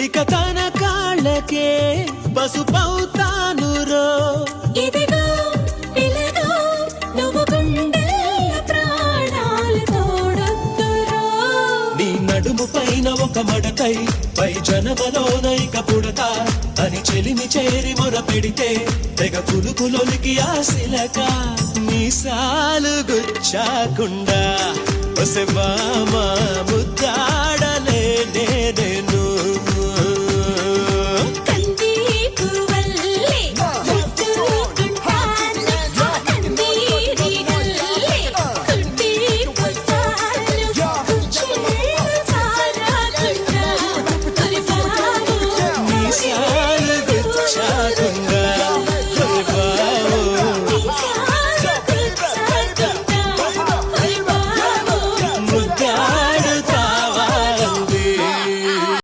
ఇక తన కాళ్ళకే పసుపవుతాను రో. ఇదిగో పిల్లగా నువ్వు గుండెల ప్రాణాలు తోడొద్దురో. నీ నడుము పైన ఒక మడకై పై జనమలోనైక పుడతా అని చెలిమి చేరి మొర పెడితే తెగ కులుకులొలికి ఆశలక మీసాలు గుచ్చాకుండా ఒసె బామ ముద్దా